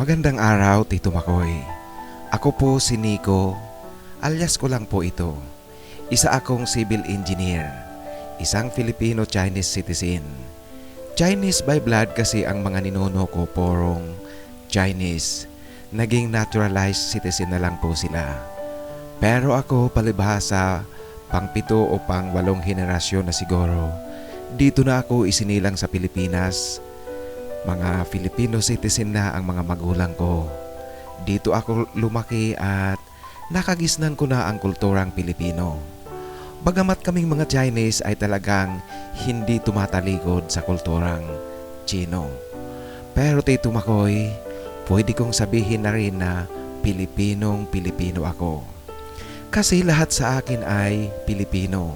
Magandang araw, Tito Makoy. Ako po si Nico, alias ko lang po ito. Isa akong civil engineer, isang Filipino-Chinese citizen. Chinese by blood kasi ang mga ninuno ko porong Chinese. Naging naturalized citizen na lang po sila. Pero ako palibhasa, pang-7 o pang-8 henerasyon na siguro. Dito na ako isinilang sa Pilipinas. Mga Filipino citizen na ang mga magulang ko. Dito ako lumaki at nakagisnan ko na ang kulturang Pilipino. Bagamat kaming mga Chinese ay talagang hindi tumatalikod sa kulturang Chino. Pero Tito Makoy, pwede kong sabihin na rin na Pilipinong Pilipino ako. Kasi lahat sa akin ay Pilipino.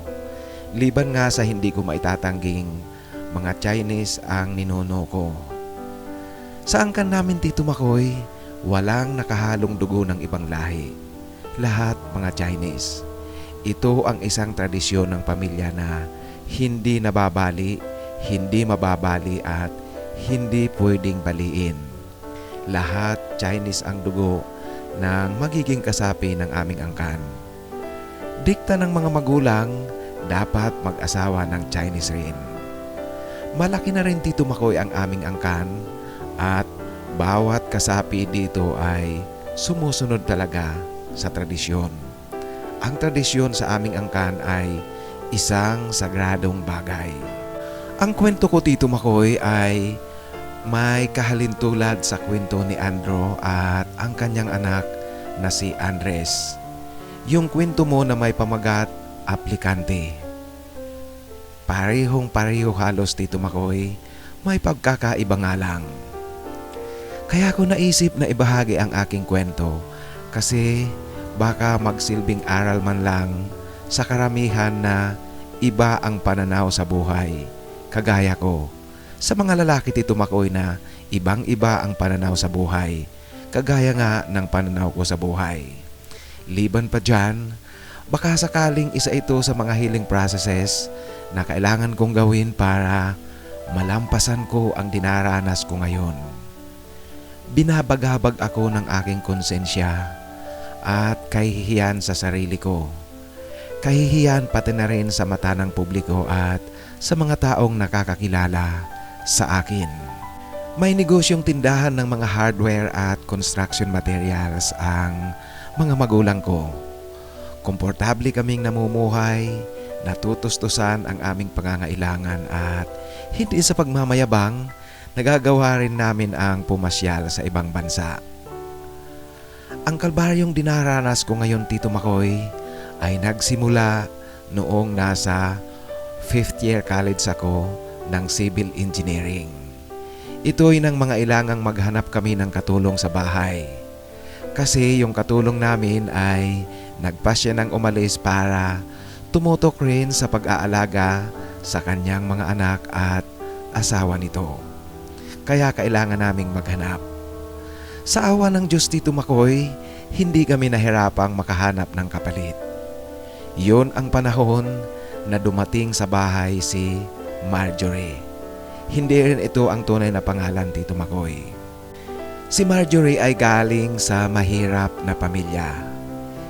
Liban nga sa hindi ko maitatangging mga Chinese ang ninuno ko. Sa angkan namin Tito Makoy, walang nakahalong dugo ng ibang lahi. Lahat mga Chinese. Ito ang isang tradisyon ng pamilya na hindi nababali, hindi mababali at hindi pwedeng baliin. Lahat Chinese ang dugo ng magiging kasapi ng aming angkan. Dikta ng mga magulang, dapat mag-asawa ng Chinese rin. Malaki na rin Tito Makoy ang aming angkan at bawat kasapi dito ay sumusunod talaga sa tradisyon. Ang tradisyon sa aming angkan ay isang sagradong bagay. Ang kwento ko Tito Makoy ay may kahalintulad sa kwento ni Andro at ang kanyang anak na si Andres. Yung kwento mo na may pamagat, aplikante. Parehong-pareho halos Tito Makoy, may pagkakaiba nga lang. Kaya ko naisip na ibahagi ang aking kwento kasi baka magsilbing aral man lang sa karamihan na iba ang pananaw sa buhay. Kagaya ko, sa mga lalaki Tito Makoy na ibang-iba ang pananaw sa buhay. Kagaya nga ng pananaw ko sa buhay. Liban pa dyan, baka sakaling isa ito sa mga healing processes na kailangan kong gawin para malampasan ko ang dinaranas ko ngayon. Binabagabag ako ng aking konsensya at kahihiyan sa sarili ko. Kahihiyan pati na rin sa mata ng publiko at sa mga taong nakakakilala sa akin. May negosyong tindahan ng mga hardware at construction materials ang mga magulang ko. Komportable kaming namumuhay, natutustusan ang aming pangangailangan at hindi sa pagmamayabang, nagagawa rin namin ang pumasyal sa ibang bansa. Ang kalbaryong dinaranas ko ngayon Tito Makoy ay nagsimula noong nasa 5th year college ako ng civil engineering. Ito'y nang mga ilangang maghanap kami ng katulong sa bahay. Kasi yung katulong namin ay nagpasya ng umalis para tumutok rin sa pag-aalaga sa kanyang mga anak at asawa nito. Kaya kailangan naming maghanap. Sa awa ng Diyos Tito Makoy, hindi kami nahirapang makahanap ng kapalit. Yun ang panahon na dumating sa bahay si Marjorie. Hindi rin ito ang tunay na pangalan Tito Makoy. Si Marjorie ay galing sa mahirap na pamilya.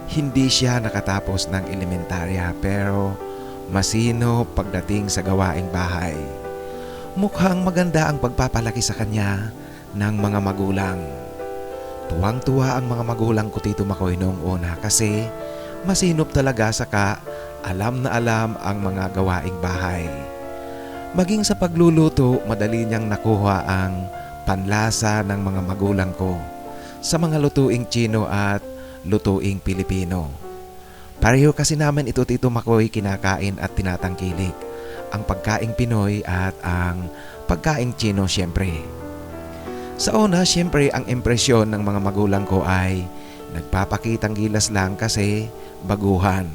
Hindi siya nakatapos ng elementarya pero masino pagdating sa gawaing bahay. Mukhang maganda ang pagpapalaki sa kanya ng mga magulang. Tuwang-tuwa ang mga magulang ko Tito Makoy noong una kasi masinop talaga saka alam na alam ang mga gawaing bahay. Maging sa pagluluto, madali niyang nakuha ang panlasa ng mga magulang ko sa mga lutuing Chino at lutuing Pilipino. Pareho kasi namin ito Tito Makoy kinakain at tinatangkilik. Ang pagkaing Pinoy at ang pagkaing Chino siyempre. Sa una siyempre ang impresyon ng mga magulang ko ay nagpapakitang gilas lang kasi baguhan.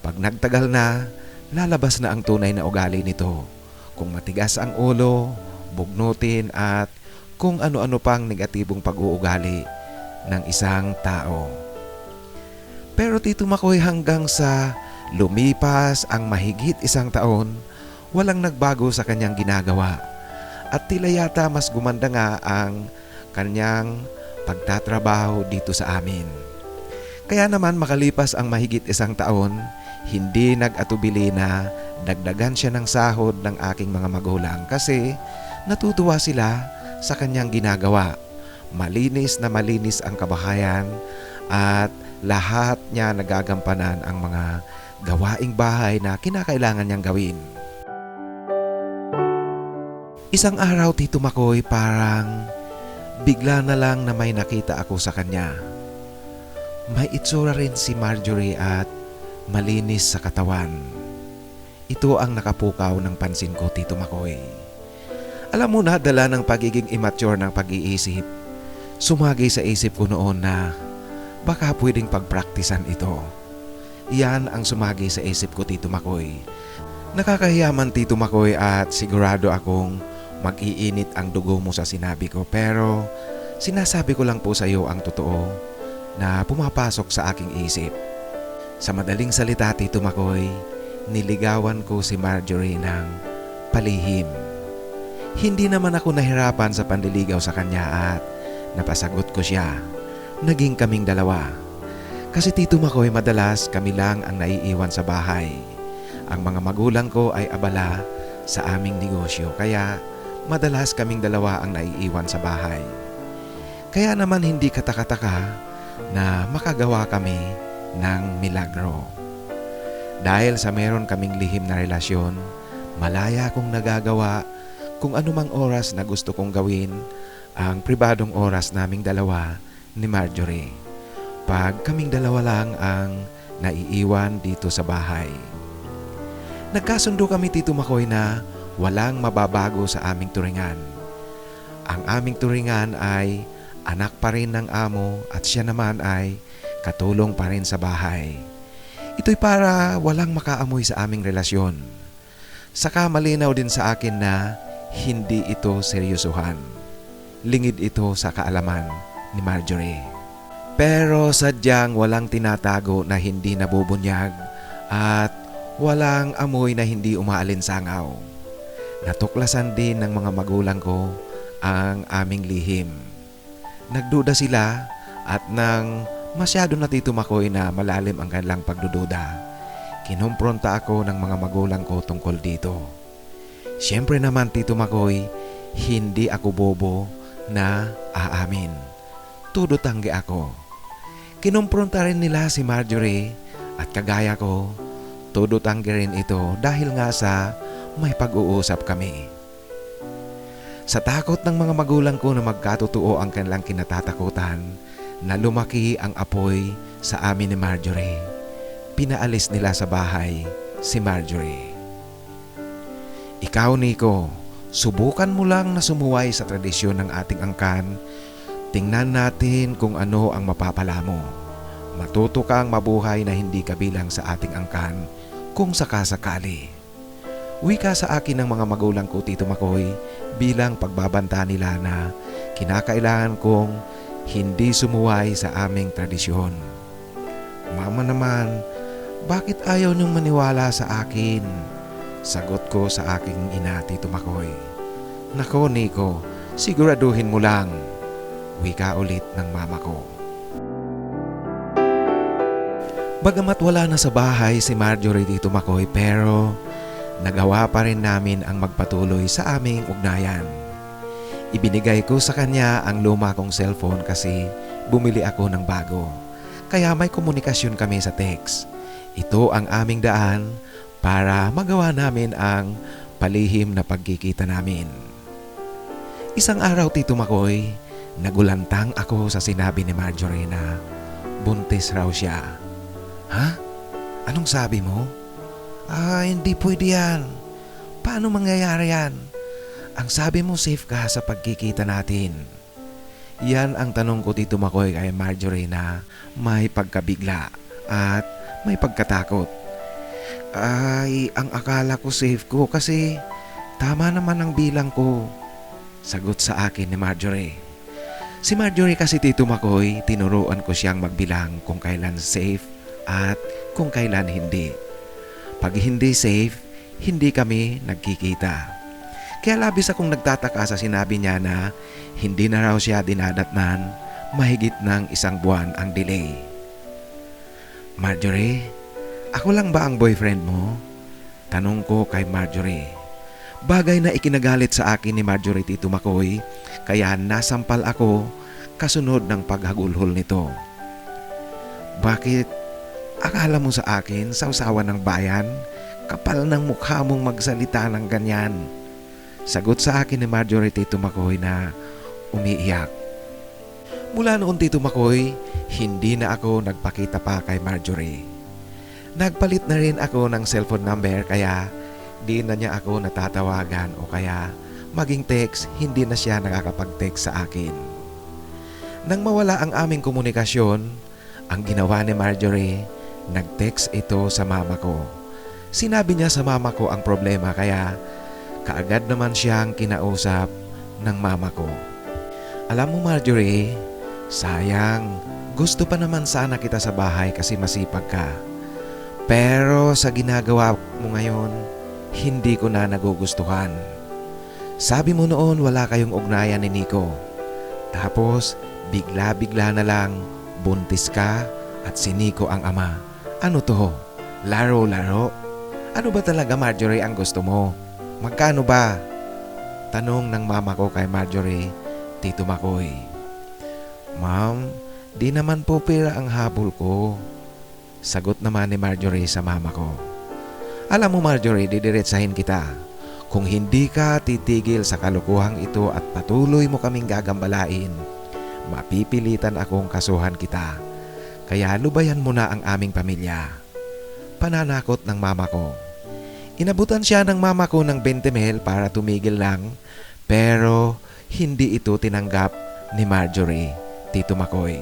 Pag nagtagal na, lalabas na ang tunay na ugali nito. Kung matigas ang ulo, bugnutin at kung ano-ano pang negatibong pag-uugali ng isang tao. Pero Tito Makoy hanggang sa lumipas ang mahigit 1 taon, walang nagbago sa kanyang ginagawa. At tila yata mas gumanda nga ang kanyang pagtatrabaho dito sa amin. Kaya naman makalipas ang mahigit 1 taon, hindi nag-atubili na dagdagan siya ng sahod ng aking mga magulang kasi natutuwa sila sa kanyang ginagawa. Malinis na malinis ang kabahayan at lahat niya nagagampanan ang mga gawaing bahay na kinakailangan niyang gawin. Isang araw, Tito Makoy, parang bigla na lang na may nakita ako sa kanya. May itsura rin si Marjorie at malinis sa katawan. Ito ang nakapukaw ng pansin ko, Tito Makoy. Alam mo na, dala ng pagiging immature ng pag-iisip, sumagi sa isip ko noon na baka pwedeng pagpraktisan ito. Iyan ang sumagi sa isip ko, Tito Makoy. Nakakahiya man, Tito Makoy, at sigurado akong mag-iinit ang dugo mo sa sinabi ko, pero sinasabi ko lang po sa iyo ang totoo na pumapasok sa aking isip. Sa madaling salita, Tito Makoy, niligawan ko si Marjorie ng palihim. Hindi naman ako nahirapan sa panliligaw sa kanya at napasagot ko siya. Naging kaming dalawa. Kasi, Tito Makoy, madalas kami lang ang naiiwan sa bahay. Ang mga magulang ko ay abala sa aming negosyo, kaya madalas kaming dalawa ang naiiwan sa bahay. Kaya naman hindi katakataka na makagawa kami ng milagro. Dahil sa meron kaming lihim na relasyon, malaya kong nagagawa kung anumang oras na gusto kong gawin ang pribadong oras naming dalawa ni Marjorie. Pag kaming dalawa lang ang naiiwan dito sa bahay. Nagkasundo kami, Tito Makoy, na walang mababago sa aming turingan. Ang aming turingan ay anak pa rin ng amo at siya naman ay katulong pa rin sa bahay. Ito'y para walang makaamoy sa aming relasyon. Saka malinaw din sa akin na hindi ito seryosohan. Lingid ito sa kaalaman ni Marjorie. Pero sadyang walang tinatago na hindi nabubunyag at walang amoy na hindi umaalinsangaw. Natuklasan din ng mga magulang ko ang aming lihim. Nagduda sila at nang masyado na, Tito Makoy, na malalim ang kanilang pagdududa, kinumpronta ako ng mga magulang ko tungkol dito. Siyempre naman, Tito Makoy, hindi ako bobo na aamin. Todo tanggi ako. Kinumpronta rin nila si Marjorie at kagaya ko, todo tanggi rin ito dahil nga sa may pag-uusap kami. Sa takot ng mga magulang ko na magkatotoo ang kanilang kinatatakutan na lumaki ang apoy sa amin ni Marjorie, pinaalis nila sa bahay si Marjorie. Ikaw, Nico, subukan mo lang na sumuway sa tradisyon ng ating angkan. Tingnan natin kung ano ang mapapala mo. Matuto kang mabuhay na hindi kabilang sa ating angkan kung sakasakali. Wika sa akin ng mga magulang ko, Tito Makoy, bilang pagbabanta nila na kinakailangan kong hindi sumuway sa aming tradisyon. Mama naman, bakit ayaw niyong maniwala sa akin? Sagot ko sa aking ina, Tito Makoy. Nako, Nico, siguraduhin mo lang. Wika ulit ng mama ko. Bagamat wala na sa bahay si Marjorie, Tito Makoy, pero nagawa pa rin namin ang magpatuloy sa aming ugnayan. Ibinigay ko sa kanya ang luma kong cellphone kasi bumili ako ng bago. Kaya may komunikasyon kami sa text. Ito ang aming daan para magawa namin ang palihim na pagkikita namin. Isang araw, Tito Makoy, nagulantang ako sa sinabi ni Marjorie na buntis raw siya. Ha? Anong sabi mo? Hindi pwede yan. Paano mangyayari yan? Ang sabi mo, safe ka sa pagkikita natin. Yan ang tanong ko, Tito Makoy, kay Marjorie na may pagkabigla at may pagkatakot. Ang akala ko safe ko kasi tama naman ang bilang ko. Sagot sa akin ni Marjorie. Si Marjorie kasi, Tito Makoy, tinuruan ko siyang magbilang kung kailan safe at kung kailan hindi. Pag hindi safe, hindi kami nagkikita. Kaya labis akong nagtataka sa sinabi niya na hindi na raw siya dinadatnan mahigit ng 1 buwan ang delay. Marjorie, ako lang ba ang boyfriend mo? Tanong ko kay Marjorie. Bagay na ikinagalit sa akin ni Marjorie Tito Makoy, kaya nasampal ako kasunod ng paghagulhol nito. Bakit? Akala mo sa akin sausawan ng bayan? Kapal ng mukha mong magsalita ng ganyan. Sagot sa akin ni Marjorie Tito Makoy na umiiyak. Mula noon Tito Makoy, hindi na ako nagpakita pa kay Marjorie. Nagpalit na rin ako ng cellphone number kaya di na niya ako natatawagan o kaya maging text hindi na siya nakakapag-text sa akin. Nang mawala ang aming komunikasyon, ang ginawa ni Marjorie, nag-text ito sa mama ko. Sinabi niya sa mama ko ang problema kaya kaagad naman siyang kinausap ng mama ko. Alam mo Marjorie, sayang, gusto pa naman sana kita sa bahay kasi masipag ka. Pero sa ginagawa mo ngayon, hindi ko na nagugustuhan. Sabi mo noon wala kayong ugnayan ni Nico. Tapos bigla-bigla na lang buntis ka at si Nico ang ama. Ano to? Laro-laro? Ano ba talaga Marjorie ang gusto mo? Magkano ba? Tanong ng mama ko kay Marjorie Tito Makoy. Ma'am, di naman po pera ang habol ko. Sagot naman ni Marjorie sa mama ko. Alam mo Marjorie, didiretsahin kita. Kung hindi ka titigil sa kalukuhang ito at patuloy mo kaming gagambalain, mapipilitan akong kasuhan kita. Kaya lubayan mo na ang aming pamilya. Pananakot ng mama ko. Inabutan siya ng mama ko ng 20 mil para tumigil lang, pero hindi ito tinanggap ni Marjorie Tito Makoy.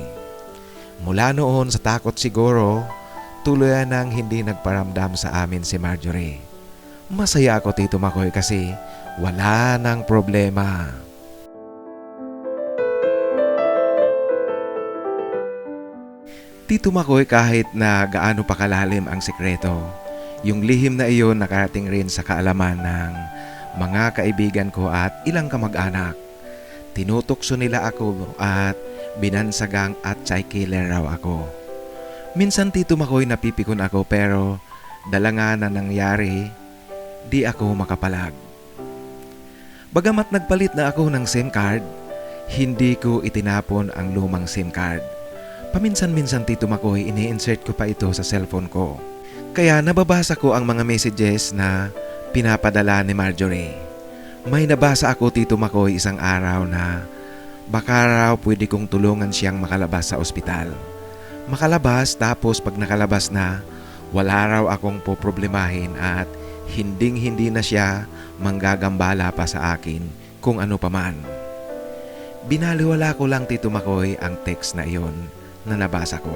Mula noon sa takot siguro, tuluyan nang hindi nagparamdam sa amin si Marjorie. Masaya ako Tito Makoy kasi wala nang problema. Tito Makoy, kahit na gaano pa kalalim ang sikreto, yung lihim na iyon nakarating rin sa kaalaman ng mga kaibigan ko at ilang kamag-anak. Tinutokso nila ako at binansagang at child killer raw ako. Minsan Tito Makoy napipikon ako pero dala nga na nangyari, di ako makapalag. Bagamat nagpalit na ako ng SIM card, hindi ko itinapon ang lumang SIM card. Paminsan-minsan Tito Makoy, ini-insert ko pa ito sa cellphone ko. Kaya nababasa ko ang mga messages na pinapadala ni Marjorie. May nabasa ako Tito Makoy isang araw na baka raw pwede kong tulungan siyang makalabas sa ospital. Makalabas tapos pag nakalabas na, wala raw akong poproblemahin at hinding-hindi na siya manggagambala pa sa akin kung ano paman. Binaliwala ko lang Tito Makoy ang text na iyon na nabasa ko.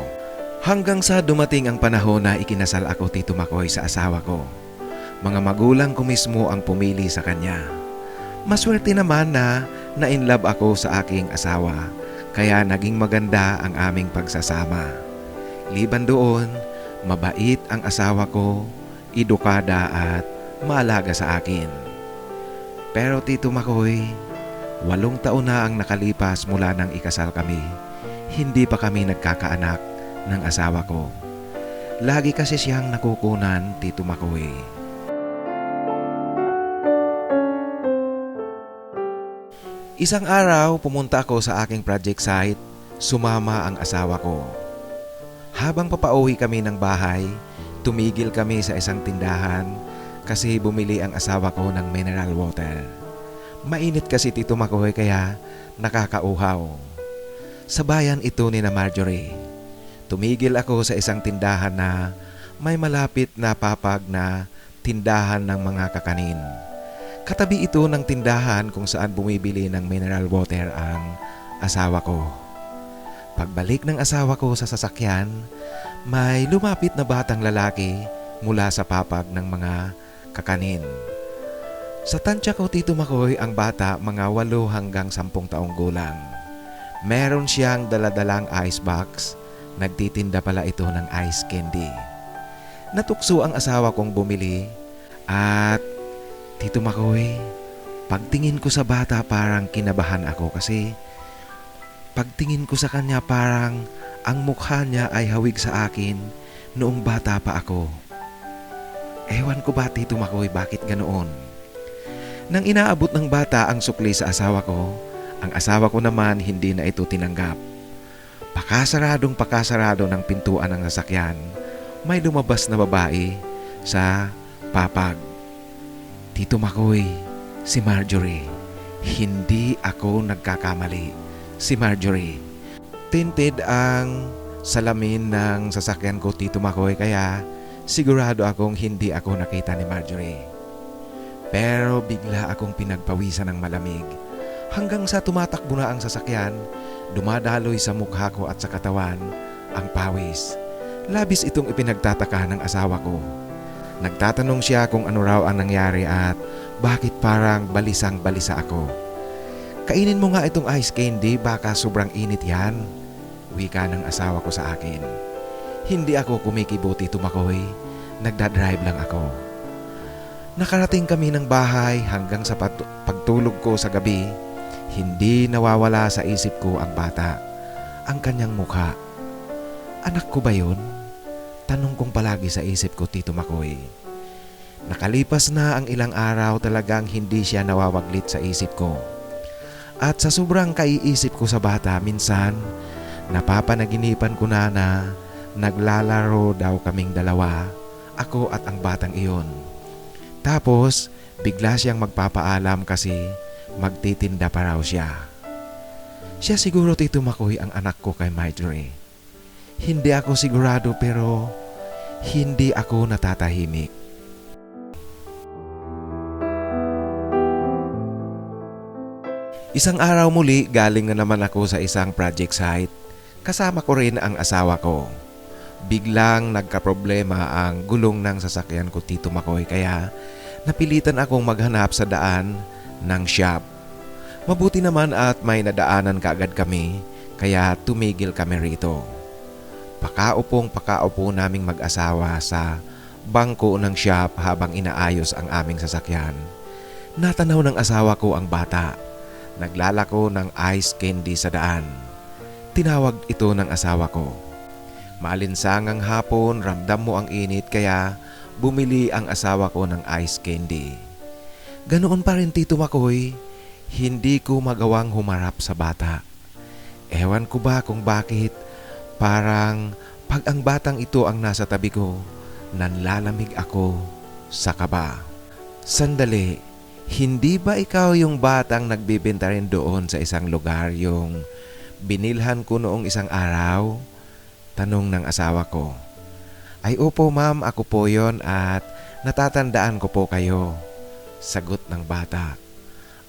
Hanggang sa dumating ang panahon na ikinasal ako Tito Makoy sa asawa ko. Mga magulang ko mismo ang pumili sa kanya. Maswerte naman na na-inlove ako sa aking asawa, kaya naging maganda ang aming pagsasama. Liban doon, mabait ang asawa ko, edukada at maalaga sa akin. Pero Tito Makoy, 8 taon na ang nakalipas mula nang ikasal kami. Hindi pa kami nagkakaanak ng asawa ko. Lagi kasi siyang nakukunan, Tito Makoy. Isang araw, pumunta ako sa aking project site, sumama ang asawa ko. Habang papauwi kami ng bahay, tumigil kami sa isang tindahan kasi bumili ang asawa ko ng mineral water. Mainit kasi Tito Makoy kaya nakakauhaw. Sa bayan ito ni na Marjorie. Tumigil ako sa isang tindahan na may malapit na papag na tindahan ng mga kakanin. Katabi ito ng tindahan kung saan bumibili ng mineral water ang asawa ko. Pagbalik ng asawa ko sa sasakyan, may lumapit na batang lalaki mula sa papag ng mga kakanin. Sa tansya ko Tito Makoy, ang bata mga 8 hanggang 10 taong gulang. Meron siyang daladalang ice box. Nagtitinda pala ito ng ice candy. Natukso ang asawa kong bumili at Tito Makoy, pagtingin ko sa bata parang kinabahan ako kasi Pagtingin ko sa kanya parang ang mukha niya ay hawig sa akin noong bata pa ako. Ewan ko ba Tito Makoy bakit ganoon. Nang inaabot ng bata ang sukli sa asawa ko, ang asawa ko naman hindi na ito tinanggap. Pakasarado ng pintuan ng sasakyan, may lumabas na babae sa papag. Tito Makoy, si Marjorie. Hindi ako nagkakamali. Si Marjorie. Tinted ang salamin ng sasakyan ko Tito Makoy kaya sigurado akong hindi ako nakita ni Marjorie. Pero bigla akong pinagpawisan ng malamig hanggang sa tumatakbo na ang sasakyan, dumadaloy sa mukha ko at sa katawan ang pawis. Labis itong ipinagtataka ng asawa ko. Nagtatanong siya kung ano raw ang nangyari at bakit parang balisang-balisa ako. Kainin mo nga itong ice candy, baka sobrang init yan, wika ng asawa ko sa akin. Hindi ako kumikibo Tito Makoy, nagdadrive lang ako. Nakarating kami ng bahay hanggang sa pagtulog ko sa gabi, hindi nawawala sa isip ko ang bata, ang kanyang mukha. Anak ko ba yun? Tanong kong palagi sa isip ko Tito Makoy. Nakalipas na ang ilang araw talagang hindi siya nawawaglit sa isip ko. At sa sobrang kaiisip ko sa bata, minsan napapanaginipan ko na naglalaro daw kaming dalawa, ako at ang batang iyon. Tapos bigla siyang magpapaalam kasi magtitinda pa raw siya. Siya siguro Tito Makoy ang anak ko kay Marjorie. Hindi ako sigurado pero hindi ako natatahimik. Isang araw muli galing na naman ako sa isang project site. Kasama ko rin ang asawa ko. Biglang nagkaproblema ang gulong ng sasakyan ko Tito Makoy kaya napilitan akong maghanap sa daan ng shop. Mabuti naman at may nadaanan kaagad kami kaya tumigil kami rito. Pakaupo naming mag-asawa sa bangko ng shop habang inaayos ang aming sasakyan. Natanaw ng asawa ko ang bata. Naglalako ng ice candy sa daan. Tinawag ito ng asawa ko. Maalinsangang hapon, ramdam mo ang init kaya bumili ang asawa ko ng ice candy. Ganoon pa rin Tito Makoy, hindi ko magawang humarap sa bata. Ewan ko ba kung bakit parang pag ang batang ito ang nasa tabi ko, nanlalamig ako sa kaba. Sandali, hindi ba ikaw yung batang nagbibenta rin doon sa isang lugar yung binilhan ko noong isang araw? Tanong ng asawa ko. Ay opo ma'am, ako po yon at natatandaan ko po kayo. Sagot ng bata.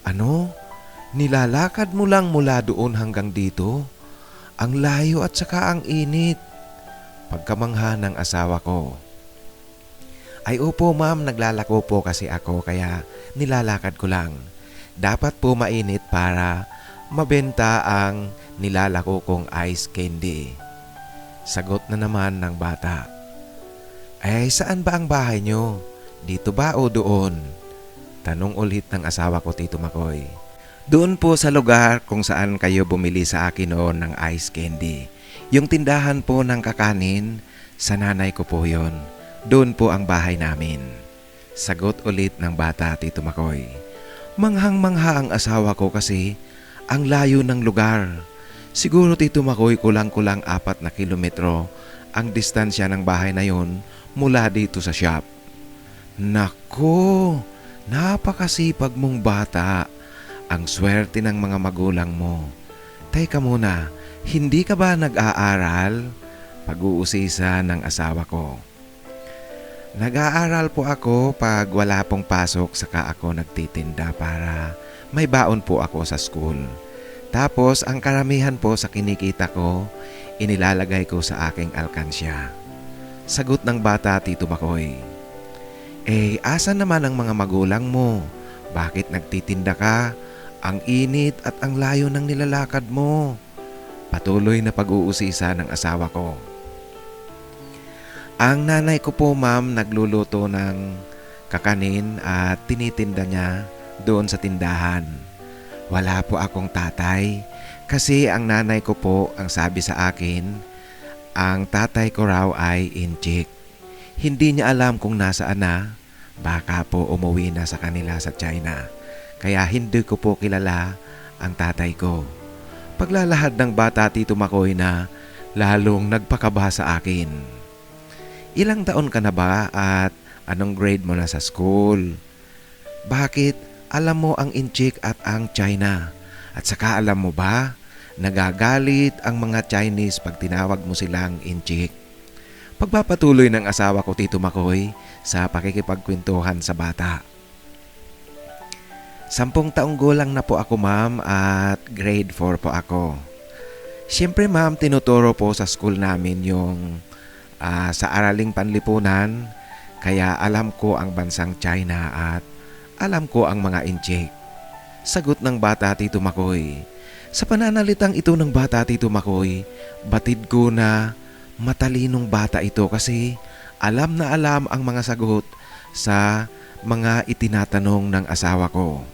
Ano? Nilalakad mo lang mula doon hanggang dito? Ang layo at saka ang init. Pagkamangha ng asawa ko. Ay opo ma'am, naglalako po kasi ako kaya nilalakad ko lang. Dapat po mainit para mabenta ang nilalako kong ice candy. Sagot na naman ng bata. Ay saan ba ang bahay nyo? Dito ba o doon? Tanong ulit ng asawa ko Tito Makoy. Doon po sa lugar kung saan kayo bumili sa akin noon ng ice candy. Yung tindahan po ng kakanin, sa nanay ko po yon. Doon po ang bahay namin. Sagot ulit ng bata Tito Makoy. Manghang-mangha ang asawa ko kasi ang layo ng lugar. Siguro Tito Makoy kulang-kulang 4 na kilometro ang distansya ng bahay na yon mula dito sa shop. Nako, napakasipag mong bata. Ang swerte ng mga magulang mo. Teka muna, hindi ka ba nag-aaral? Pag-uusisa ng asawa ko. Nag-aaral po ako pag wala pong pasok saka ako nagtitinda para may baon po ako sa school. Tapos ang karamihan po sa kinikita ko, inilalagay ko sa aking alkansya. Sagot ng bata Tito Makoy. Eh, asan naman ang mga magulang mo? Bakit nagtitinda ka? Ang init at ang layo ng nilalakad mo. Patuloy na pag-uusisa ng asawa ko. Ang nanay ko po ma'am nagluluto ng kakanin at tinitinda niya doon sa tindahan. Wala po akong tatay, Kasi ang nanay ko po ang sabi sa akin, ang tatay ko raw ay inchik. Hindi niya alam kung nasaan na, baka po umuwi na sa kanila sa China. Kaya hindi ko po kilala ang tatay ko. Paglalahad ng bata Tito Makoy na lalong nagpakaba sa akin. Ilang taon ka na ba at anong grade mo na sa school? Bakit alam mo ang inchik at ang China? At saka alam mo ba, nagagalit ang mga Chinese pag tinawag mo silang inchik. Pagpapatuloy ng asawa ko Tito Makoy sa pakikipagkwentuhan sa bata. 10 taong gulang na po ako ma'am at grade 4 po ako. Siyempre ma'am, tinuturo po sa school namin yung sa araling panlipunan, kaya alam ko ang bansang China at alam ko ang mga inchik. Sagot ng bata Tito Makoy. Sa pananalitang ito ng bata Tito Makoy, batid ko na matalinong bata ito kasi alam na alam ang mga sagot sa mga itinatanong ng asawa ko.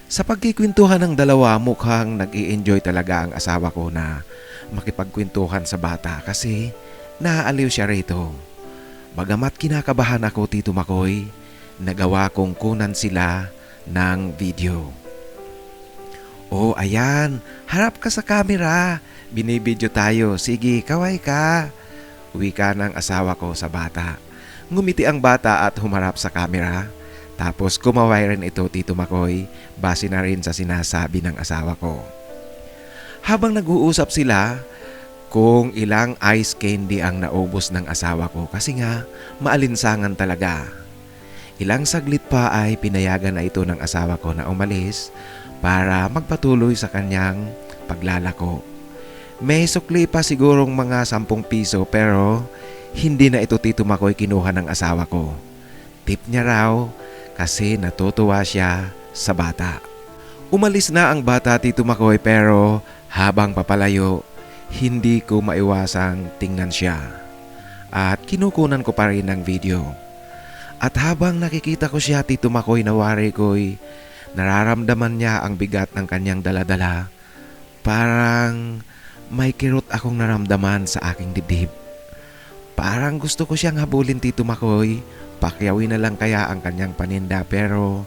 Sa pagkikwentuhan ng dalawa, mukhang nag-i-enjoy talaga ang asawa ko na makipagkwentuhan sa bata kasi naaaliw siya rito. Bagamat kinakabahan ako Tito Makoy, nagawa kong kunan sila ng video. Oh, ayan, harap ka sa camera. Binibidyo tayo. Sige, kaway ka. Wika ng asawa ko sa bata. Ngumiti ang bata at humarap sa camera. Tapos kumaway rin ito Tito Makoy, base na rin sa sinasabi ng asawa ko. Habang nag-uusap sila, kung ilang ice candy ang naubos ng asawa ko kasi nga maalinsangan talaga. Ilang saglit pa ay pinayagan na ito ng asawa ko na umalis para magpatuloy sa kanyang paglalako. May sukli pa sigurong mga 10 piso pero hindi na ito Tito Makoy kinuha ng asawa ko. Tip niya raw kasi natutuwa siya sa bata. Umalis na ang bata Tito Makoy pero habang papalayo, hindi ko maiwasang tingnan siya. At kinukunan ko pa rin ng video. At habang nakikita ko siya Tito Makoy na wari ko'y nararamdaman niya ang bigat ng kanyang daladala. Parang may kirot akong naramdaman sa aking dibdib. Parang gusto ko siyang habulin Tito Makoy. Pakyawin na lang kaya ang kanyang paninda pero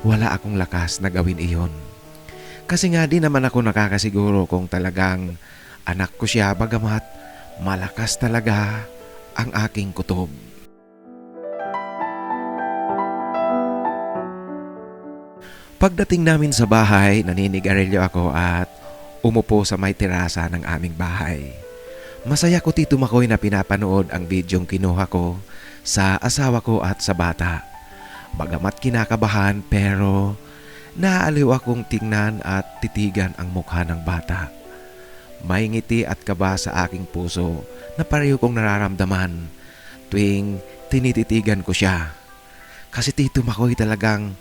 wala akong lakas na gawin iyon. Kasi nga di naman ako nakakasiguro kung talagang anak ko siya bagamat malakas talaga ang aking kutob. Pagdating namin sa bahay, naninigarilyo ako at umupo sa may terasa ng aming bahay. Masaya ko Tito Makoy na pinapanood ang bidyong kinuha ko sa asawa ko at sa bata. Bagamat kinakabahan pero naaaliw akong tingnan at titigan ang mukha ng bata. May ngiti at kaba sa aking puso na pareho kong nararamdaman tuwing tinititigan ko siya. Kasi Tito Makoy talagang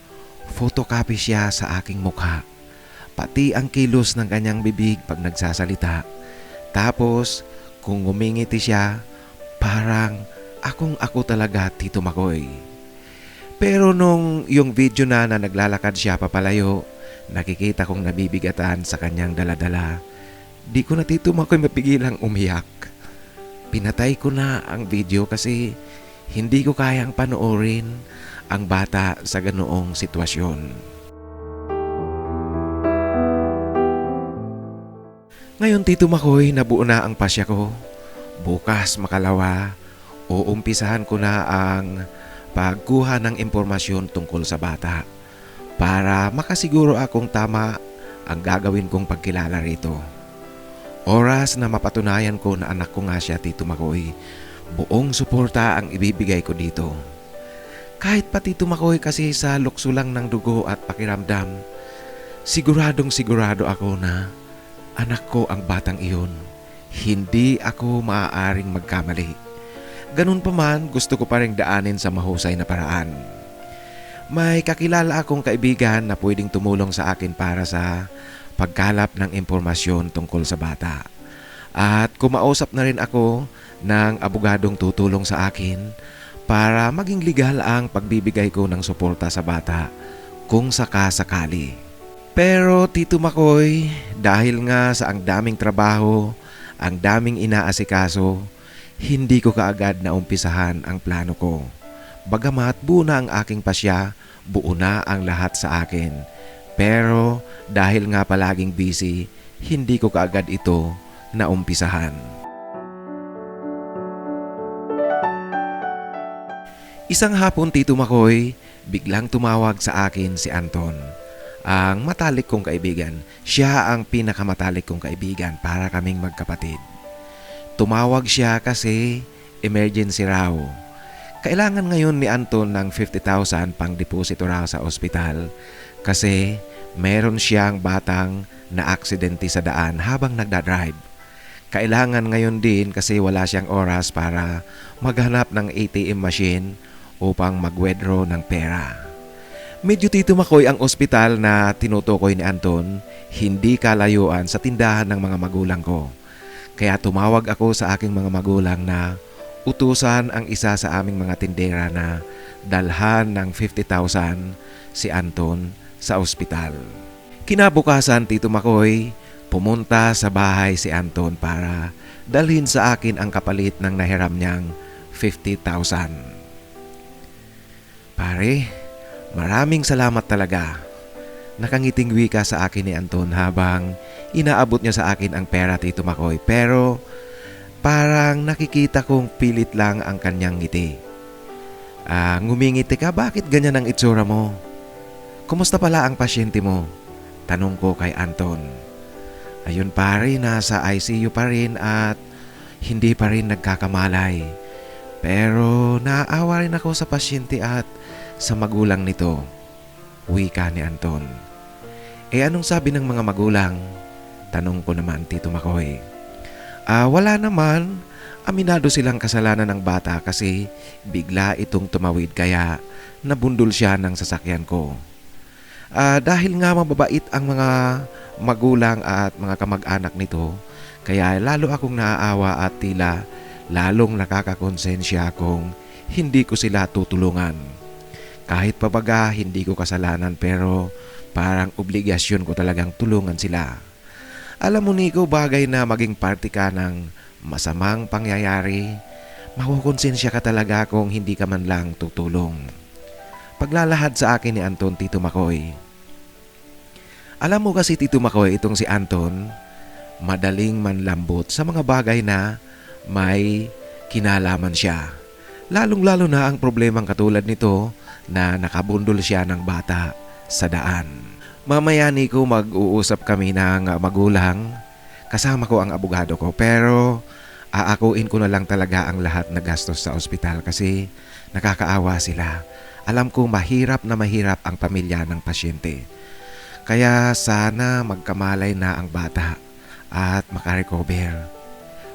photocopy siya sa aking mukha. Pati ang kilos ng kanyang bibig pag nagsasalita. Tapos kung ngumingiti siya, parang ako talaga Tito Makoy. Pero nung yung video na naglalakad siya papalayo, nakikita kong nabibigatan sa kanyang daladala. Di ko na Tito Makoy mapigilang umiyak. Pinatay ko na ang video kasi hindi ko kayang panoorin ang bata sa ganoong sitwasyon. Ngayon Tito Makoy, nabuo na ang pasya ko. Bukas makalawa, uumpisahan ko na ang pagkuha ng impormasyon tungkol sa bata para makasiguro akong tama ang gagawin kong pagkilala rito. Oras na mapatunayan ko na anak ko nga siya Tito Makoy, buong suporta ang ibibigay ko dito. Kahit pa Tito Makoy kasi sa lukso lang ng dugo at pakiramdam, siguradong sigurado ako na anak ko ang batang iyon. Hindi ako maaaring magkamali. Ganun pa man, gusto ko pa rin daanin sa mahusay na paraan. May kakilala akong kaibigan na pwedeng tumulong sa akin para sa pagkalap ng impormasyon tungkol sa bata. At kumausap na rin ako ng abogadong tutulong sa akin para maging legal ang pagbibigay ko ng suporta sa bata kung sakasakali. Pero Tito Makoy, dahil nga sa ang daming trabaho, ang daming inaasikaso, hindi ko kaagad na umpisahan ang plano ko. Bagamat buo na ang aking pasya, buo na ang lahat sa akin. Pero dahil nga palaging busy, hindi ko kaagad ito na umpisahan. Isang hapon, Tito Makoy, biglang tumawag sa akin si Anton. Ang matalik kong kaibigan. Siya ang pinakamatalik kong kaibigan para kaming magkapatid. Tumawag siya kasi emergency raw. Kailangan ngayon ni Anton ng 50,000 pang deposito raw sa ospital kasi meron siyang batang na aksidente sa daan habang nagdadrive. Kailangan ngayon din kasi wala siyang oras para maghanap ng ATM machine upang mag-withdraw ng pera. Medyo Tito Makoy ang ospital na tinutukoy ni Anton, hindi kalayuan sa tindahan ng mga magulang ko. Kaya tumawag ako sa aking mga magulang na utusan ang isa sa aming mga tindera na dalhan ng 50,000 si Anton sa ospital. Kinabukasan, Tito Makoy, pumunta sa bahay si Anton para dalhin sa akin ang kapalit ng nahiram niyang 50,000. Pare, maraming salamat talaga. Nakangiting wika sa akin ni Anton habang inaabot niya sa akin ang pera, Tito Makoy. Pero parang nakikita kong pilit lang ang kanyang ngiti. Ngumingiti ka, bakit ganyan ang itsura mo? Kumusta pala ang pasyente mo? Tanong ko kay Anton. Ayun pare, nasa ICU pa rin at hindi pa rin nagkakamalay. Pero naaawa rin ako sa pasyente at sa magulang nito, wika ni Anton. Anong sabi ng mga magulang? Tanong ko naman, Tito Makoy. Wala naman. Aminado silang kasalanan ng bata kasi bigla itong tumawid kaya nabundol siya ng sasakyan ko. Dahil nga mababait ang mga magulang at mga kamag-anak nito, kaya lalo akong naaawa at tila lalong nakakakonsensya kung hindi ko sila tutulungan. Kahit pabaga hindi ko kasalanan pero parang obligasyon ko talagang tulungan sila. Alam mo Nico, bagay na maging parte ka ng masamang pangyayari, makukonsensya ka talaga kung hindi ka man lang tutulong. Paglalahad sa akin ni Anton, Tito Makoy. Alam mo kasi Tito Makoy, itong si Anton, madaling manlambot sa mga bagay na may kinalaman siya. Lalong-lalo na ang problemang katulad nito na nakabundol siya ng bata sa daan. Mamaya Nico, mag-uusap kami ng magulang. Kasama ko ang abogado ko pero aakuin ko na lang talaga ang lahat na gastos sa ospital kasi nakakaawa sila. Alam ko mahirap na mahirap ang pamilya ng pasyente. Kaya sana magkamalay na ang bata at makarecover.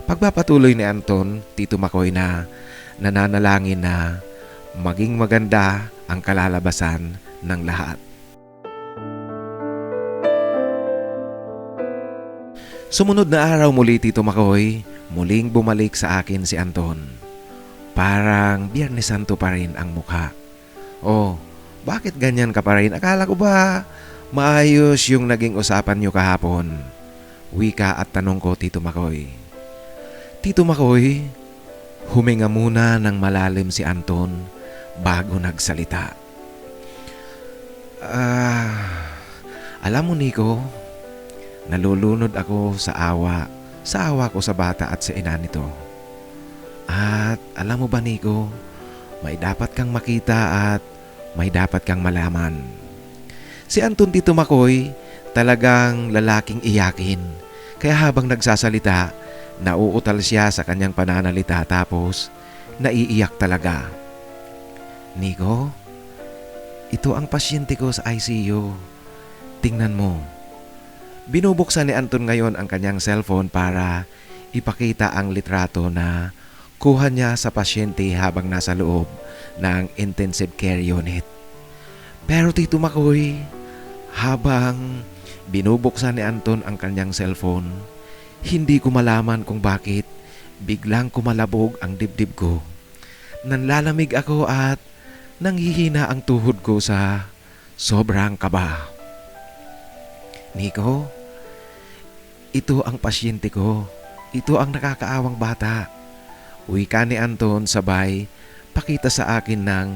Pagpapatuloy ni Anton, Tito Makoy, na nananalangin na maging maganda ang kalalabasan ng lahat. Sumunod na araw muli, Tito Makoy, muling bumalik sa akin si Anton. Parang Biyernes Santo pa rin ang mukha. Oh, bakit ganyan ka pa rin? Akala ko ba maayos yung naging usapan nyo kahapon? Wika at tanong ko, Tito Makoy. Tito Makoy, huminga muna ng malalim si Anton bago nagsalita. Alam mo Nico, nalulunod ako sa awa ko sa bata at sa ina nito. At alam mo ba Nico, may dapat kang makita at may dapat kang malaman. Si Anton, Tito Makoy, talagang lalaking iyakin. Kaya habang nagsasalita, nauutal siya sa kanyang pananalita tapos naiiyak talaga. Nico, ito ang pasyente ko sa ICU. Tingnan mo. Binubuksan ni Anton ngayon ang kanyang cellphone para ipakita ang litrato na kuha niya sa pasyente habang nasa loob ng intensive care unit. Pero Tito Makoy, habang binubuksan ni Anton ang kanyang cellphone, hindi ko malaman kung bakit biglang kumalabog ang dibdib ko. Nanlalamig ako at nanghihina ang tuhod ko sa sobrang kaba. Nico, ito ang pasyente ko. Ito ang nakakaawang bata. Wika ni Anton sabay pakita sa akin ng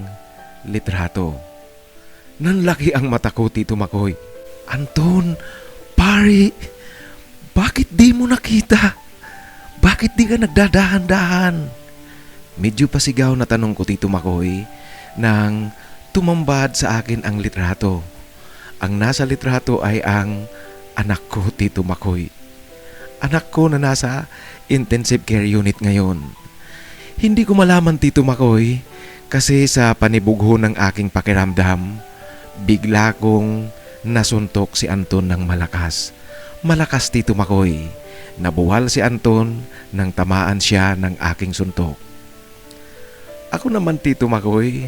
litrato. Nanlaki ang mata ko, Tito Makoy. Anton, pare, bakit di mo nakita? Bakit di ka nagdadahan-dahan? Medyo pasigaw na tanong ko, Tito Makoy, nang tumambad sa akin ang litrato. Ang nasa litrato ay ang anak ko, Tito Makoy. Anak ko na nasa intensive care unit ngayon. Hindi ko malaman, Tito Makoy, kasi sa panibugho ng aking pakiramdam, bigla kong nasuntok si Anton ng malakas. Malakas, Tito Makoy. Nabuwal si Anton nang tamaan siya ng aking suntok. Ako naman, Tito Makoy,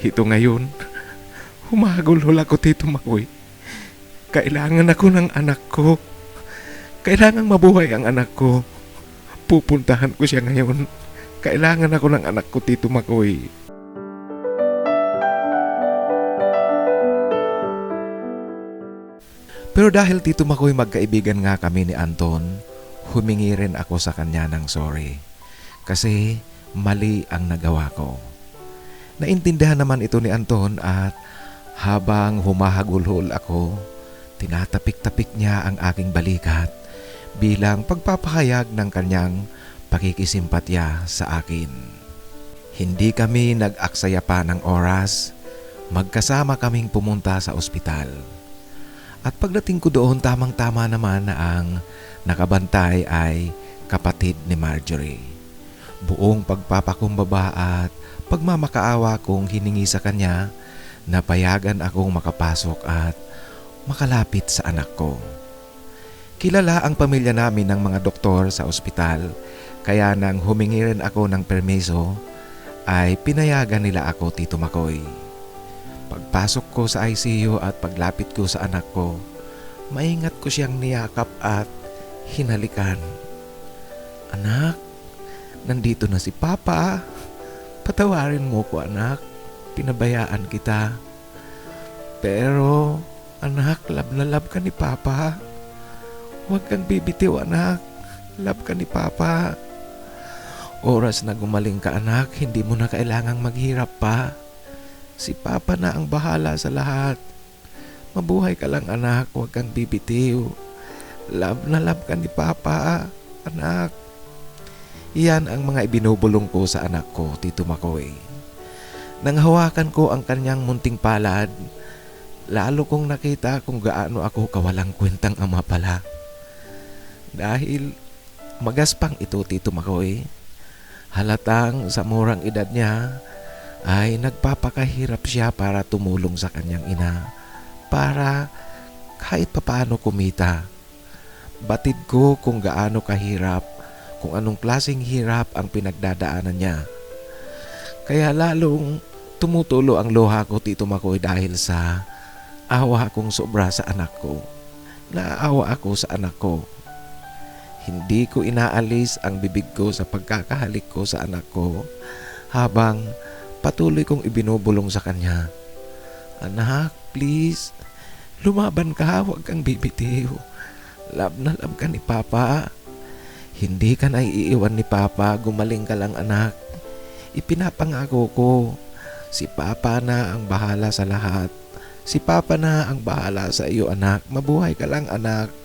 ito ngayon, humahagulhol ako, Tito Makoy. Kailangan ako ng anak ko. Kailangan mabuhay ang anak ko. Pupuntahan ko siya ngayon. Kailangan ako ng anak ko, Tito Makoy. Pero dahil, Tito Makoy, magkaibigan nga kami ni Anton, humingi rin ako sa kanya ng sorry. Kasi mali ang nagawa ko. Naintindihan naman ito ni Anton at habang humahagulhol ako, tinatapik-tapik niya ang aking balikat bilang pagpapahayag ng kanyang pakikisimpatya sa akin. Hindi kami nag-aksaya pa ng oras, magkasama kaming pumunta sa ospital. At pagdating ko doon, tamang-tama naman na ang nakabantay ay kapatid ni Marjorie. Buong pagpapakumbaba at pagmamakaawa kong hiningi sa kanya na payagan akong makapasok at makalapit sa anak ko. Kilala ang pamilya namin ng mga doktor sa ospital, kaya nang humingi rin ako ng permiso ay pinayagan nila ako, Tito Makoy. Pagpasok ko sa ICU at paglapit ko sa anak ko, maingat ko siyang niyakap at hinalikan. Anak, nandito na si Papa. Patawarin mo ko, anak. Pinabayaan kita. Pero, anak, love na love ka ni Papa. Huwag kang bibitiw, anak. Love ka ni Papa. Oras na gumaling ka, anak, hindi mo na kailangang maghirap pa. Si Papa na ang bahala sa lahat. Mabuhay ka lang, anak. Huwag kang bibitiw. Love na love ka ni Papa, anak. Iyan ang mga ibinubulong ko sa anak ko, Tito Makoy. Nang hawakan ko ang kanyang munting palad, lalo kong nakita kung gaano ako kawalang kwentang ama pala. Dahil magaspang ito, Tito Makoy. Halatang sa murang edad niya ay nagpapakahirap siya para tumulong sa kanyang ina para kahit papaano kumita. Batid ko kung gaano kahirap, kung anong klaseng hirap ang pinagdadaanan niya. Kaya lalong tumutulo ang luha ko, Tito Makoy, dahil sa awa kong sobra sa anak ko. Naawa ako sa anak ko. Hindi ko inaalis ang bibig ko sa pagkakahalik ko sa anak ko habang patuloy kong ibinubulong sa kanya. Anak, please, lumaban ka, huwag kang bibitiw. Love na love ka ni Papa. Hindi ka na iiwan ni Papa, gumaling ka lang, anak. Ipinapangako ko, si Papa na ang bahala sa lahat. Si Papa na ang bahala sa iyo, anak. Mabuhay ka lang, anak.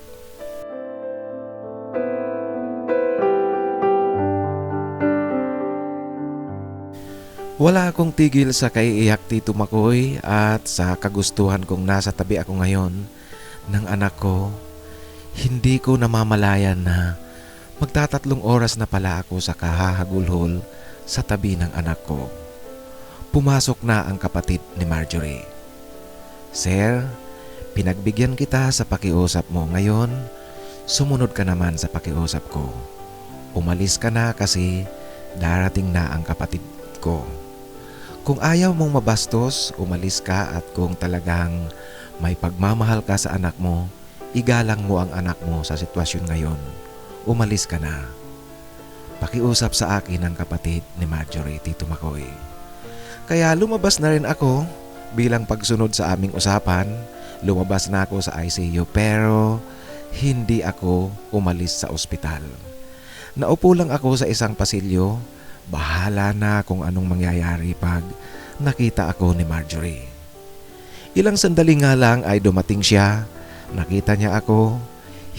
Wala akong tigil sa kaiiyak, Tito Makoy, at sa kagustuhan kong nasa tabi ako ngayon ng anak ko. Hindi ko namamalayan na magtatatlong oras na pala ako sa kahahagulhol sa tabi ng anak ko. Pumasok na ang kapatid ni Marjorie. Sir, pinagbigyan kita sa pakiusap mo ngayon. Sumunod ka naman sa pakiusap ko. Umalis ka na kasi darating na ang kapatid ko. Kung ayaw mong mabastos, umalis ka, at kung talagang may pagmamahal ka sa anak mo, igalang mo ang anak mo sa sitwasyon ngayon. Umalis ka na. Pakiusap sa akin ang kapatid ni Marjorie, Tito Makoy. Kaya lumabas na rin ako bilang pagsunod sa aming usapan. Lumabas na ako sa ICU pero hindi ako umalis sa ospital. Naupo lang ako sa isang pasilyo, bahala na kung anong mangyayari pag nakita ako ni Marjorie. Ilang sandali nga lang ay dumating siya, nakita niya ako,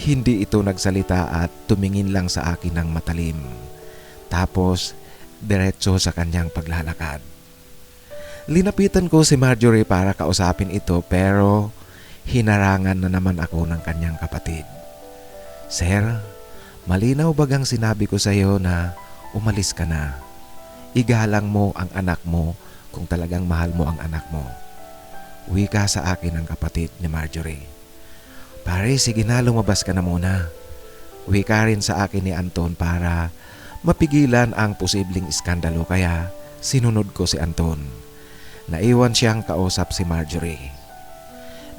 hindi ito nagsalita at tumingin lang sa akin ng matalim. Tapos diretso sa kanyang paglalakad. Linapitan ko si Marjorie para kausapin ito pero hinarangan na naman ako ng kanyang kapatid. Sir, malinaw bagang sinabi ko sa iyo na umalis ka na. Igalang mo ang anak mo kung talagang mahal mo ang anak mo. Wika sa akin ang kapatid ni Marjorie. Pare, sige na, lumabas ka na muna. Wika rin sa akin ni Anton para mapigilan ang posibleng iskandalo kaya sinunod ko si Anton. Naiwan siyang kausap si Marjorie.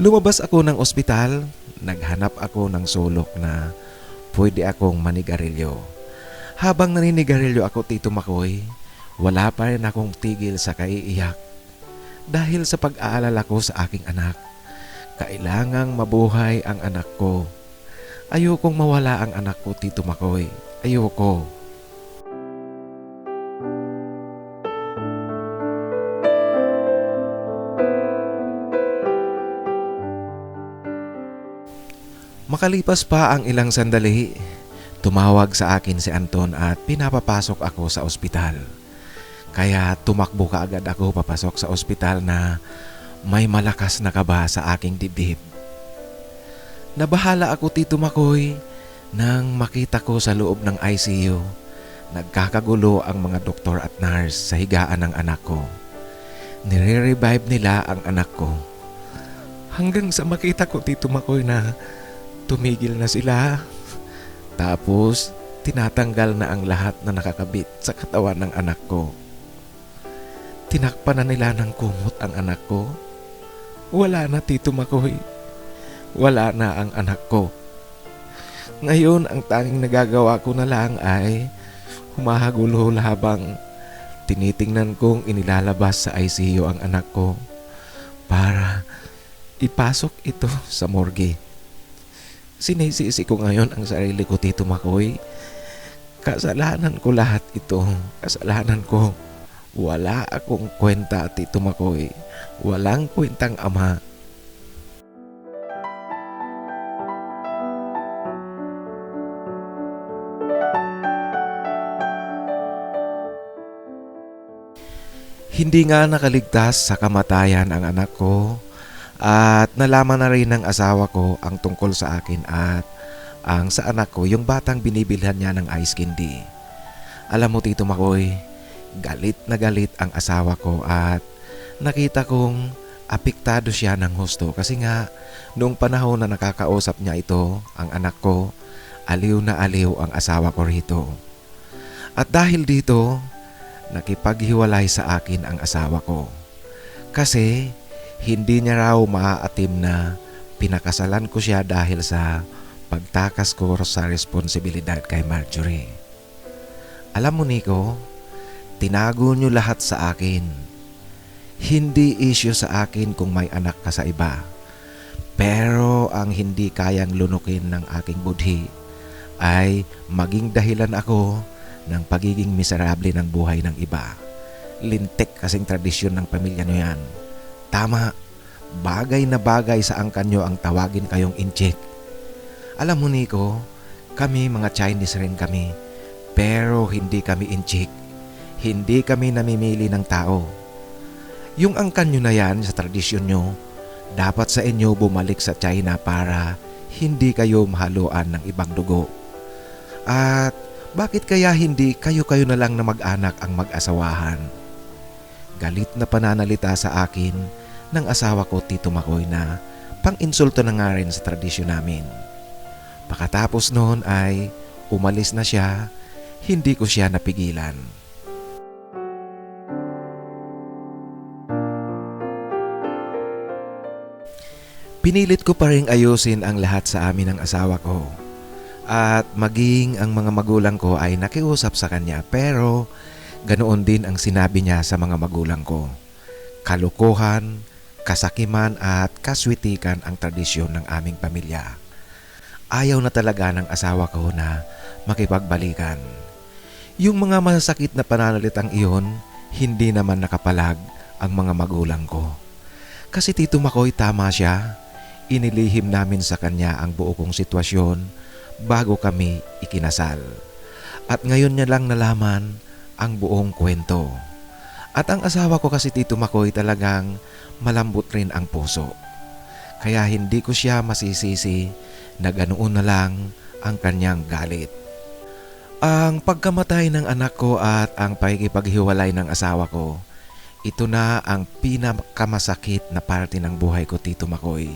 Lumabas ako ng ospital, naghanap ako ng sulok na pwede akong manigarilyo. Habang naninigarilyo ako, Tito Makoy, wala pa rin akong tigil sa kaiiyak. Dahil sa pag-aalala ko sa aking anak, kailangang mabuhay ang anak ko. Ayokong mawala ang anak ko, Tito Makoy. Ayoko. Makalipas pa ang ilang sandali, tumawag sa akin si Anton at pinapapasok ako sa ospital. Kaya tumakbo kaagad ako papasok sa ospital na may malakas na kaba sa aking dibdib. Nabahala ako, Tito Makoy, nang makita ko sa loob ng ICU, nagkakagulo ang mga doktor at nurse sa higaan ng anak ko. Nire-revive nila ang anak ko. Hanggang sa makita ko, Tito Makoy, na tumigil na sila. Tapos tinatanggal na ang lahat na nakakabit sa katawan ng anak ko. Tinakpan na nila ng kumot ang anak ko. Wala na, Tito Makoy. Wala na ang anak ko. Ngayon ang tanging nagagawa ko na lang ay humahagulo habang tinitingnan kong inilalabas sa ICU ang anak ko para ipasok ito sa morgue. Sinisisi ko ngayon ang sarili ko, Tito Makoy. Kasalanan ko lahat ito. Kasalanan ko. Wala akong kwenta, Tito Makoy. Walang kwentang ama. Hindi nga nakaligtas sa kamatayan ang anak ko. At nalaman na rin ng asawa ko ang tungkol sa akin at ang sa anak ko, yung batang binibilhan niya ng ice candy. Alam mo, Tito Makoy, galit na galit ang asawa ko at nakita kong apektado siya ng husto kasi nga noong panahon na nakakausap niya ito, ang anak ko, aliw na aliw ang asawa ko rito. At dahil dito, nakipaghiwalay sa akin ang asawa ko. Kasi hindi niya raw maaatim na pinakasalan ko siya dahil sa pagtakas ko sa responsibilidad kay Marjorie. Alam mo, Nico, tinago niyo lahat sa akin. Hindi issue sa akin kung may anak ka sa iba. Pero ang hindi kayang lunukin ng aking budhi ay maging dahilan ako ng pagiging miserable ng buhay ng iba. Lintik kasing tradisyon ng pamilya niyo yan. Tama, bagay na bagay sa angkan nyo ang tawagin kayong inchik. Alam mo, Nico, kami mga Chinese rin kami, pero hindi kami inchik. Hindi kami namimili ng tao. Yung angkan nyo na yan sa tradisyon nyo, dapat sa inyo bumalik sa China para hindi kayo mahaluan ng ibang dugo. At bakit kaya hindi kayo-kayo na lang na mag-anak ang mag-asawahan? Galit na pananalita sa akin ng asawa ko, Tito Makoy, na pang-insulto na nga rin sa tradisyon namin. Pagkatapos noon ay umalis na siya, hindi ko siya napigilan. Pinilit ko pa rin ayusin ang lahat sa amin ng asawa ko. At maging ang mga magulang ko ay nakiusap sa kanya, pero ganoon din ang sinabi niya sa mga magulang ko. Kalokohan, kasakiman at kaswitikan ang tradisyon ng aming pamilya. Ayaw na talaga ng asawa ko na makipagbalikan. Yung mga masasakit na pananalitang iyon, hindi naman nakapalag ang mga magulang ko. Kasi Tito Makoy, tama siya. Inilihim namin sa kanya ang buo kong sitwasyon bago kami ikinasal. At ngayon niya lang nalaman ang buong kwento. At ang asawa ko kasi Tito Makoy talagang malambot rin ang puso. Kaya hindi ko siya masisisi na ganoon na lang ang kanyang galit. Ang pagkamatay ng anak ko at ang pakikipaghiwalay ng asawa ko, ito na ang pinakamasakit na parte ng buhay ko, Tito Makoy.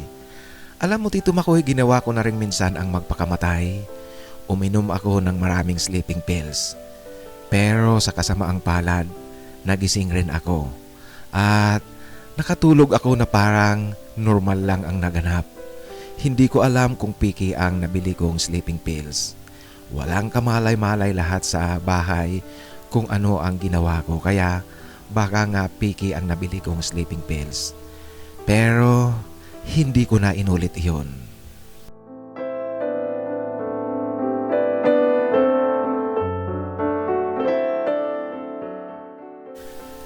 Alam mo, Tito Makoy, ginawa ko na rin minsan ang magpakamatay. Uminom ako ng maraming sleeping pills. Pero sa kasamaang palad, nagising rin ako. At nakatulog ako na parang normal lang ang naganap. Hindi ko alam kung piki ang nabili kong sleeping pills. Walang kamalay-malay lahat sa bahay kung ano ang ginawa ko, kaya baka nga piki ang nabili kong sleeping pills. Pero hindi ko na inulit iyon.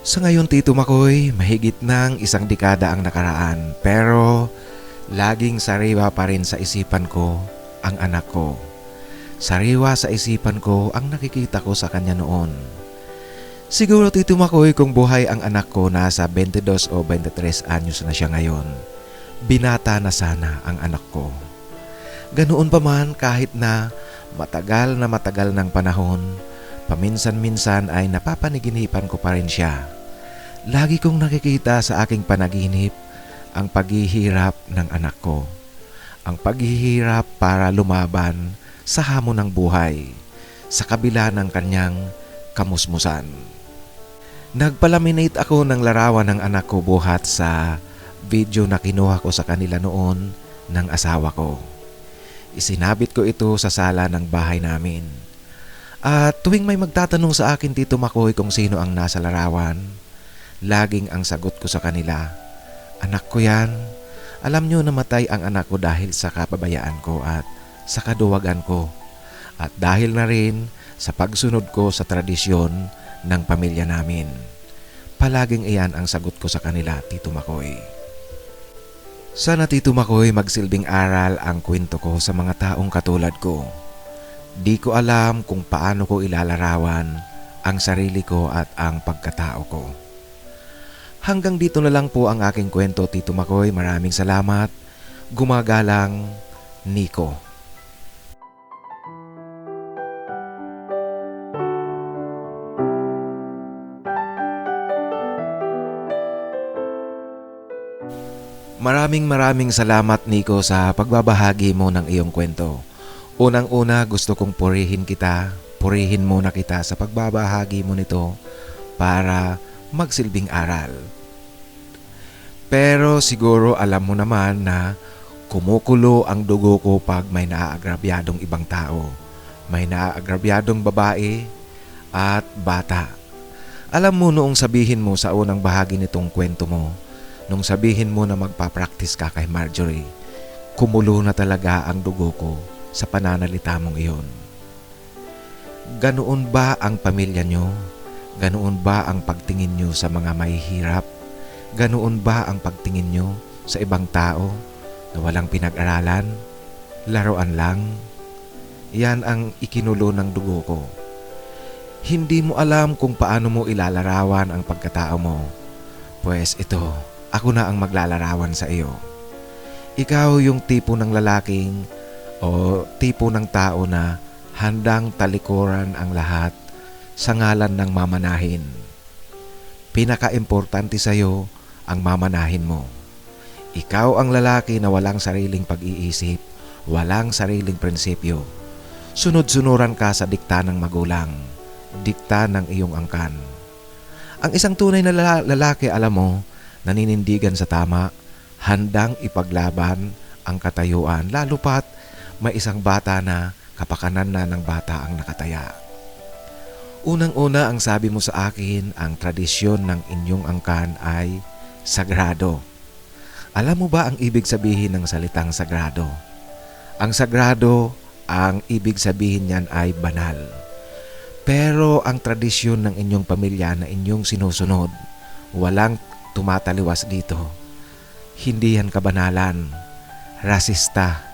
Sa ngayon, Tito Makoy, mahigit ng 1 dekada ang nakaraan, pero laging sariwa pa rin sa isipan ko ang anak ko. Sariwa sa isipan ko ang nakikita ko sa kanya noon. Siguro, Tito Makoy, kung buhay ang anak ko, nasa 22 o 23 anyos na siya ngayon. Binata na sana ang anak ko. Ganoon pa man, kahit na matagal ng panahon, paminsan-minsan ay napapaniginipan ko pa rin siya. Lagi kong nakikita sa aking panaginip ang paghihirap ng anak ko. Ang paghihirap para lumaban sa hamon ng buhay, sa kabila ng kanyang kamusmusan. Nagpalaminate ako ng larawan ng anak ko buhat sa video na kinuha ko sa kanila noon ng asawa ko. Isinabit ko ito sa sala ng bahay namin. At tuwing may magtatanong sa akin, Tito Makoy, kung sino ang nasa larawan, laging ang sagot ko sa kanila, "Anak ko yan. Alam nyo, namatay ang anak ko dahil sa kapabayaan ko at sa kaduwagan ko, at dahil na rin sa pagsunod ko sa tradisyon ng pamilya namin." Palaging iyan ang sagot ko sa kanila, Tito Makoy. Sana, Tito Makoy, magsilbing aral ang kwento ko sa mga taong katulad ko. Di ko alam kung paano ko ilalarawan ang sarili ko at ang pagkatao ko. Hanggang dito na lang po ang aking kwento, Tito Makoy. Maraming salamat. Gumagalang, Nico. Maraming salamat, Nico, sa pagbabahagi mo ng iyong kwento. Unang-una, gusto kong purihin muna kita sa pagbabahagi mo nito para magsilbing aral. Pero siguro alam mo naman na kumukulo ang dugo ko pag may naaagrabyadong ibang tao. May naaagrabyadong babae at bata. Alam mo, noong sabihin mo sa unang bahagi nitong kwento mo, nung sabihin mo na magpa-practice ka kay Marjorie, kumulo na talaga ang dugo ko sa pananalita mong iyon. Ganoon ba ang pamilya nyo? Ganoon ba ang pagtingin nyo sa mga mahihirap? Ganoon ba ang pagtingin nyo sa ibang tao na walang pinag-aralan? Laruan lang? Yan ang ikinulo ng dugo ko. Hindi mo alam kung paano mo ilalarawan ang pagkatao mo. Pues ito, ako na ang maglalarawan sa iyo. Ikaw yung tipo ng lalaking o tipo ng tao na handang talikuran ang lahat sa ngalan ng mamanahin. Pinaka-importante sa iyo ang mamanahin mo. Ikaw ang lalaki na walang sariling pag-iisip, walang sariling prinsipyo. Sunod-sunuran ka sa dikta ng magulang, dikta ng iyong angkan. Ang isang tunay na lalaki, alam mo, naninindigan sa tama, handang ipaglaban ang katayuan, lalo pat may isang bata na kapakanan na ng bata ang nakataya. Unang-una, ang sabi mo sa akin, ang tradisyon ng inyong angkan ay sagrado. Alam mo ba ang ibig sabihin ng salitang sagrado? Ang sagrado, ang ibig sabihin niyan ay banal. Pero ang tradisyon ng inyong pamilya na inyong sinusunod, walang tumataliwas dito. Hindi yan kabanalan. Rasista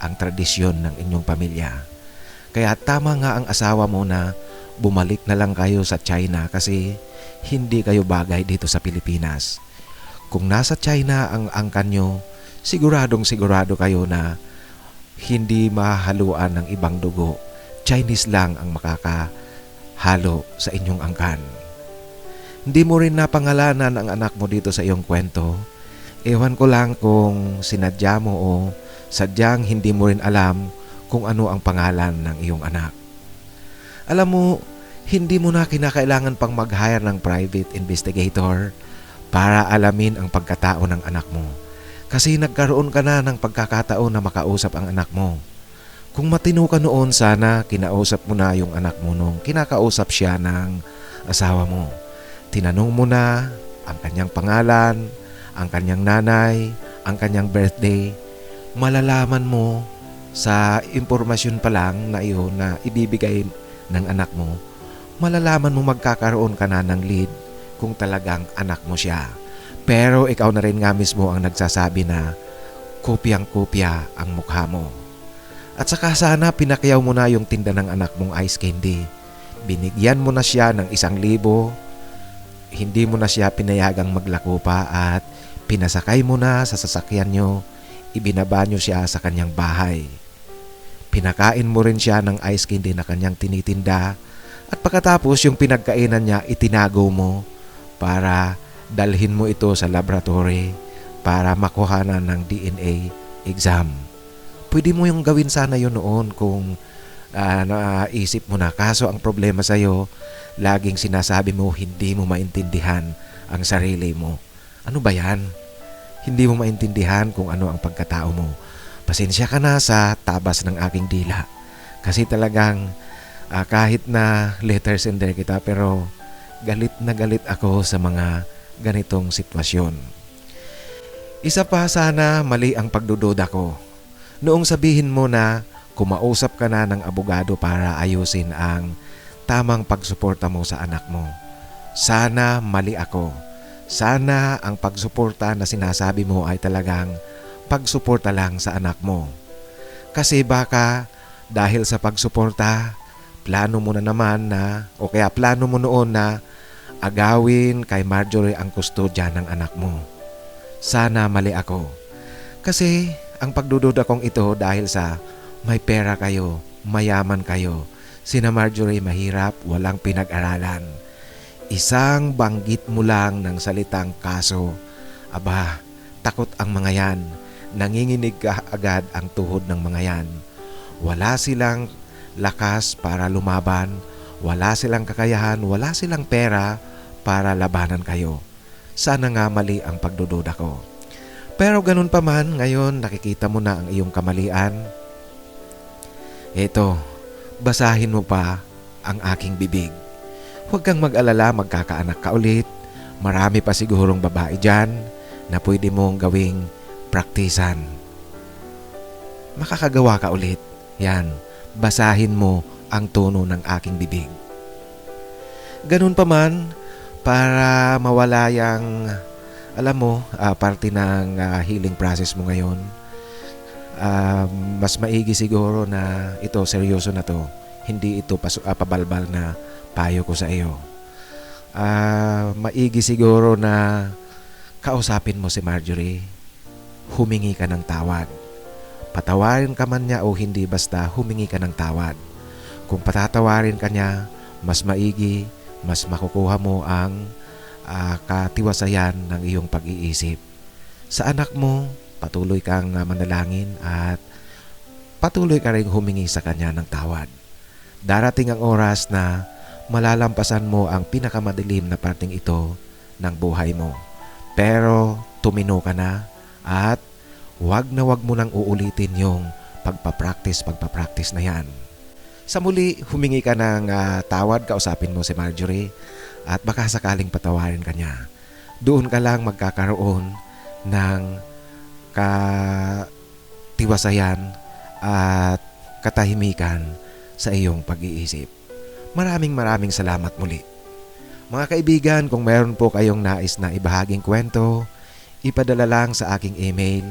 ang tradisyon ng inyong pamilya. Kaya tama nga ang asawa mo na bumalik na lang kayo sa China kasi hindi kayo bagay dito sa Pilipinas. Kung nasa China ang angkan nyo, siguradong sigurado kayo na hindi mahaluan ng ibang dugo. Chinese lang ang makakahalo sa inyong angkan. Hindi mo rin napangalanan ang anak mo dito sa iyong kwento. Ewan ko lang kung sinadya mo o sadyang hindi mo rin alam kung ano ang pangalan ng iyong anak. Alam mo, hindi mo na kinakailangan pang mag-hire ng private investigator para alamin ang pagkatao ng anak mo. Kasi nagkaroon ka na ng pagkakataon na makausap ang anak mo. Kung matino ka noon, sana kinausap mo na yung anak mo nung kinakausap siya ng asawa mo. Tinanong mo na ang kanyang pangalan, ang kanyang nanay, ang kanyang birthday. Malalaman mo sa impormasyon pa lang na iyon na ibibigay ng anak mo, malalaman mo magkakaroon ka na ng lead kung talagang anak mo siya. Pero ikaw na rin nga mismo ang nagsasabi na kopyang-kopya ang mukha mo. At saka sana pinakyaw mo na yung tinda ng anak mong ice candy. Binigyan mo na siya ng 1,000. Hindi mo na siya pinayagang maglako pa at pinasakay mo na sa sasakyan nyo. Ibinaba nyo siya sa kanyang bahay. Pinakain mo rin siya ng ice candy na kanyang tinitinda at pagkatapos yung pinagkainan niya itinago mo para dalhin mo ito sa laboratory para makuhanan ng DNA exam. Pwede mo yung gawin sana yun noon kung naisip mo na. Kaso ang problema sa'yo, laging sinasabi mo hindi mo maintindihan ang sarili mo. Ano ba yan? Hindi mo maintindihan kung ano ang pagkatao mo. Pasensya ka na sa tabas ng aking dila. Kasi talagang kahit na letter sender kita pero galit na galit ako sa mga ganitong sitwasyon. Isa pa, sana mali ang pagdududa ko. Noong sabihin mo na kumausap ka na ng abogado para ayusin ang tamang pagsuporta mo sa anak mo. Sana mali ako. Sana ang pagsuporta na sinasabi mo ay talagang pagsuporta lang sa anak mo. Kasi baka dahil sa pagsuporta, plano mo na naman na o kaya plano mo noon na agawin kay Marjorie ang kustodya ng anak mo. Sana mali ako. Kasi ang pagdududa kong ito dahil sa may pera kayo, mayaman kayo. Sina Marjorie mahirap, walang pinag-aralan. Isang banggit mo lang ng salitang kaso. Aba, takot ang mga yan. Nanginginig ka agad ang tuhod ng mga yan. Wala silang lakas para lumaban. Wala silang kakayahan, wala silang pera para labanan kayo. Sana nga mali ang pagdududa ko. Pero ganun pa man, ngayon nakikita mo na ang iyong kamalian. Eto, basahin mo pa ang aking bibig. Huwag kang mag-alala, magkakaanak ka ulit. Marami pa sigurong babae dyan na pwede mong gawing praktisan. Makakagawa ka ulit. Yan, basahin mo ang tono ng aking bibig. Ganun pa man, para mawala yung, alam mo, parte ng healing process mo ngayon, mas maigi siguro na ito, seryoso na to. Hindi ito pabalbal na payo ko sa iyo. Maigi siguro na kausapin mo si Marjorie. Humingi ka ng tawad. Patawarin ka man niya o hindi, basta humingi ka ng tawad. Kung patatawarin ka niya, mas maigi, mas makukuha mo ang katiwasayan ng iyong pag-iisip. Sa anak mo, patuloy kang manalangin at patuloy ka rin humingi sa kanya ng tawad. Darating ang oras na malalampasan mo ang pinakamadilim na parting ito ng buhay mo. Pero tumino ka na at wag mo nang uulitin yung pagpapractice na yan. Sa muli, humingi ka ng tawad, kausapin mo si Marjorie at baka sakaling patawarin ka niya. Doon ka lang magkakaroon ng katiwasayan at katahimikan sa iyong pag-iisip. Maraming salamat muli. Mga kaibigan, kung meron po kayong nais na ibahaging kwento, ipadala lang sa aking email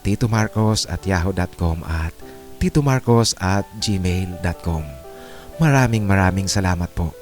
titomarcos@yahoo.com at titomarcos@gmail.com. Maraming salamat po.